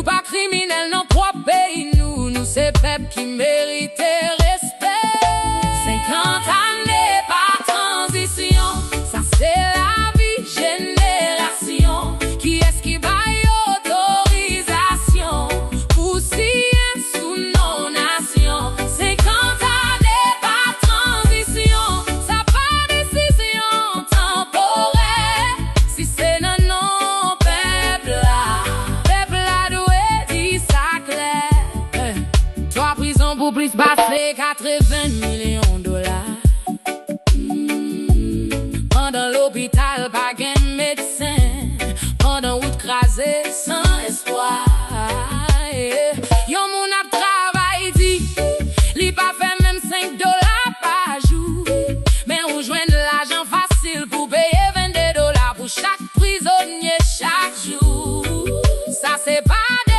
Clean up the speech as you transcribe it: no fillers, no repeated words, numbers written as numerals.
Nous pas criminels dans trois pays, nous c'est peuple qui mérite respect. 50 années par transition, ça c'est la vie génération. Qui est-ce qui baille autorisation pour scier sous nos nations? 50 années par transition, ça pas décision temporaire. Si c'est non peuple là doit dire ça clair. Trois prisons pour plus passer 80 millions de dollars. Pendant l'hôpital, pas gain médecin. Pendant route crasée, sans espoir. Yon moun ap travail dit, li pa fait même 5 dollars par jour. Mais on joint de l'argent facile pour payer 22 dollars pour chaque prisonnier chaque jour. Ça c'est pas